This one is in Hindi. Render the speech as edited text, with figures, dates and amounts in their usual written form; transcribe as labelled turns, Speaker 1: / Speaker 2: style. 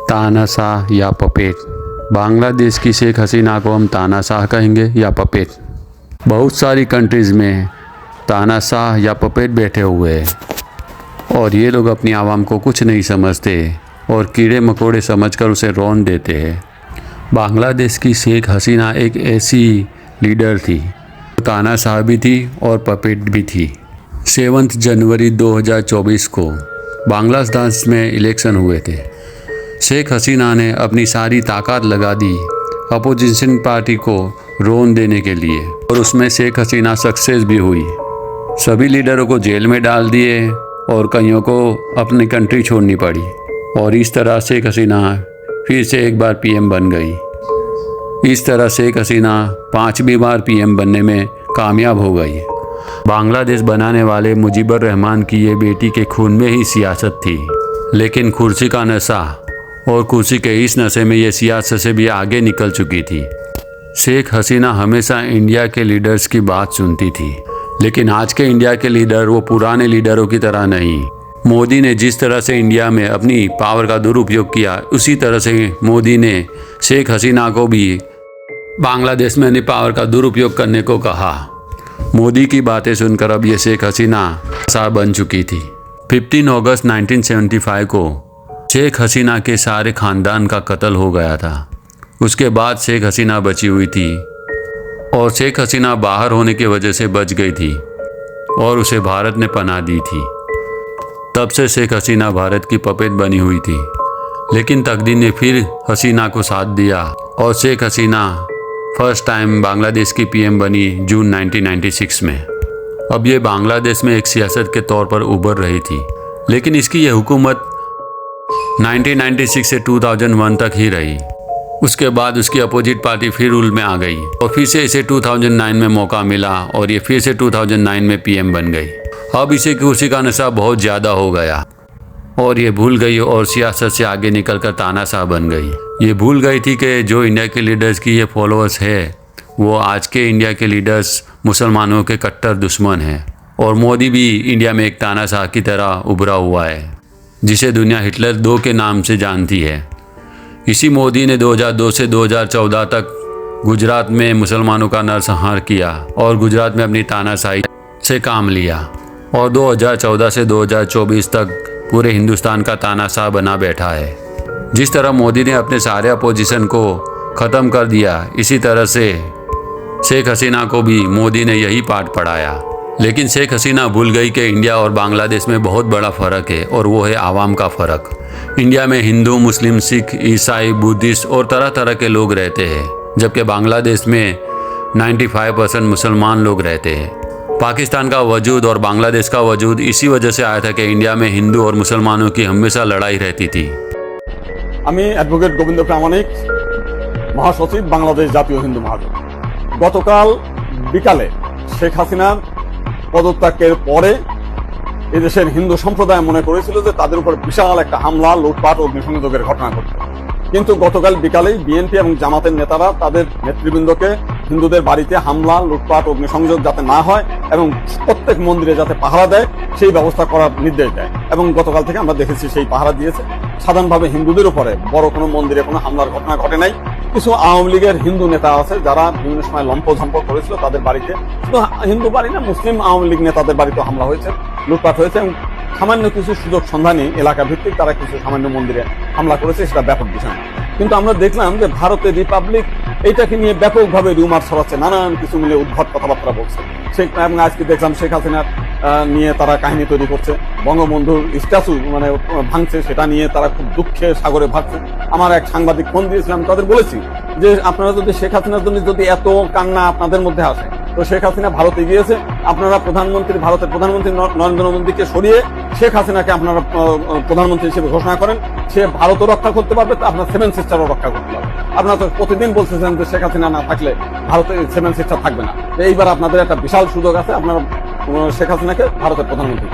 Speaker 1: तानाशाह या पपेट। बांग्लादेश की शेख हसीना को हम तानाशाह कहेंगे या पपेट। बहुत सारी कंट्रीज़ में तानाशाह या पपेट बैठे हुए हैं और ये लोग अपनी आवाम को कुछ नहीं समझते और कीड़े मकोड़े समझकर उसे रौंद देते हैं। बांग्लादेश की शेख हसीना एक ऐसी लीडर थी, तानाशाह भी थी और पपेट भी थी। 7 जनवरी 2024 को बांग्लादेश में इलेक्शन हुए थे। शेख हसीना ने अपनी सारी ताकत लगा दी अपोजिशन पार्टी को रोन देने के लिए और उसमें शेख हसीना सक्सेस भी हुई। सभी लीडरों को जेल में डाल दिए और कईयों को अपनी कंट्री छोड़नी पड़ी और इस तरह शेख हसीना फिर से एक बार पीएम बन गई। इस तरह शेख हसीना 5वीं बार पीएम बनने में कामयाब हो गई। बांग्लादेश बनाने वाले मुजीबुर रहमान की ये बेटी के खून में ही सियासत थी, लेकिन कुर्सी का नशा और कुर्सी के इस नशे में ये सियासत से भी आगे निकल चुकी थी। शेख हसीना हमेशा इंडिया के लीडर्स की बात सुनती थी, लेकिन आज के इंडिया के लीडर वो पुराने लीडरों की तरह नहीं। मोदी ने जिस तरह से इंडिया में अपनी पावर का दुरुपयोग किया, उसी तरह से मोदी ने शेख हसीना को भी बांग्लादेश में अपनी पावर का दुरुपयोग करने को कहा। मोदी की बातें सुनकर अब ये शेख हसीना सा बन चुकी थी। 15 अगस्त 1975 को शेख हसीना के सारे ख़ानदान का कत्ल हो गया था। उसके बाद शेख हसीना बची हुई थी और शेख हसीना बाहर होने की वजह से बच गई थी और उसे भारत ने पनाह दी थी। तब से शेख हसीना भारत की पपेट बनी हुई थी, लेकिन तकदीर ने फिर हसीना को साथ दिया और शेख हसीना फर्स्ट टाइम बांग्लादेश की पीएम बनी जून 1996 में। अब ये बांग्लादेश में एक सियासत के तौर पर उभर रही थी, लेकिन इसकी यह हुकूमत 1996 से 2001 तक ही रही। उसके बाद उसकी अपोजिट पार्टी फिर रूल में आ गई और फिर से इसे 2009 में मौका मिला और ये फिर से 2009 में पीएम बन गई। अब इसे कुर्सी का नशा बहुत ज़्यादा हो गया और ये भूल गई और सियासत से आगे निकलकर तानाशाह बन गई। ये भूल गई थी कि जो इंडिया के लीडर्स की ये फॉलोअर्स है, वो आज के इंडिया के लीडर्स मुसलमानों के कट्टर दुश्मन हैं और मोदी भी इंडिया में एक तानाशाह की तरह उभरा हुआ है, जिसे दुनिया हिटलर 2 के नाम से जानती है। इसी मोदी ने 2002 से 2014 तक गुजरात में मुसलमानों का नरसंहार किया और गुजरात में अपनी तानाशाही से काम लिया और 2014 से 2024 तक पूरे हिंदुस्तान का तानाशाह बना बैठा है। जिस तरह मोदी ने अपने सारे अपोजिशन को ख़त्म कर दिया, इसी तरह से शेख हसीना को भी मोदी ने यही पाठ पढ़ाया। लेकिन शेख हसीना भूल गई कि इंडिया और बांग्लादेश में बहुत बड़ा फ़र्क है और वो है आवाम का फ़र्क। इंडिया में हिंदू, मुस्लिम, सिख, ईसाई, बुद्धिस्ट और तरह तरह के लोग रहते हैं, जबकि बांग्लादेश में 95% मुसलमान लोग रहते हैं। पाकिस्तान का वजूद और बांग्लादेश का वजूद इसी वजह से आया था कि इंडिया में हिंदू और मुसलमानों की हमेशा लड़ाई रहती थी।
Speaker 2: আমি অ্যাডভোকেট গোবিন্দ প্রামাণিক, মহাসচিব বাংলাদেশ জাতীয় হিন্দু মহাজোট। গতকাল বিকালে শেখ হাসিনার পদত্যাগের পরে এদেশের হিন্দু সম্প্রদায় মনে করেছিল যে তাদের উপর বিশাল একটা হামলা, লুটপাট ও অগ্নিসংযোগের ঘটনা ঘটবে। কিন্তু গতকাল বিকালেই বিএনপি এবং জামাতের নেতারা তাদের নেতৃবৃন্দকে হিন্দুদের বাড়িতে হামলা, লুটপাট, অগ্নিসংযোগ যাতে না হয় এবং প্রত্যেক মন্দিরে যাতে পাহারা দেয় সেই ব্যবস্থা করার নির্দেশ দেয় এবং গতকাল থেকে আমরা দেখেছি সেই পাহারা দিয়েছে। সাধারণভাবে হিন্দুদের উপরে বড় কোনো মন্দিরে কোনো হামলার ঘটনা ঘটে নাই। কিছু আওয়ামী লীগের হিন্দু নেতা আছে যারা বিভিন্ন সময় লম্পঝম্প করেছিল, তাদের বাড়িতে, শুধু হিন্দু বাড়ি না, মুসলিম আওয়ামী লীগ নেতাদের বাড়িতেও হামলা হয়েছে, লুটপাট হয়েছে এবং সামান্য কিছু সুযোগ সন্ধানী এলাকা ভিত্তিক তারা কিছু সামান্য মন্দিরে হামলা করেছে, সেটা ব্যাপক বিষয়। কিন্তু আমরা দেখলাম যে ভারতের রিপাবলিক এইটাকে নিয়ে ব্যাপকভাবে রুমার ছড়াচ্ছে, নানান কিছু মিলে উদ্ভট কথাবার্তা বলছে। এবং আজকে দেখলাম শেখ হাসিনার নিয়ে তারা কাহিনী তৈরি করছে, বঙ্গবন্ধুর স্ট্যাচু মানে ভাঙছে, সেটা নিয়ে তারা খুব দুঃখে সাগরে ভাগছে। আমার এক সাংবাদিক ফোন দিয়েছিলাম, তাদের বলেছি যে আপনারা যদি শেখ হাসিনার জন্য যদি এত কান্না আপনাদের মধ্যে আসে, তো শেখ হাসিনা ভারতে গিয়েছে, আপনারা ভারতের প্রধানমন্ত্রী নরেন্দ্র মোদীকে সরিয়ে শেখ হাসিনাকে আপনারা প্রধানমন্ত্রী হিসেবে ঘোষণা করেন, সে ভারতও রক্ষা করতে পারবে, আপনার 7 সিস্টারও রক্ষা করতে পারবে। আপনারা তো প্রতিদিন বলতেছেন যে শেখ হাসিনা না থাকলে ভারতে 7 সিস্টার থাকবে না। এইবার আপনাদের একটা বিশাল সুযোগ আছে, আপনারা শেখ হাসিনাকে ভারতের প্রধানমন্ত্রী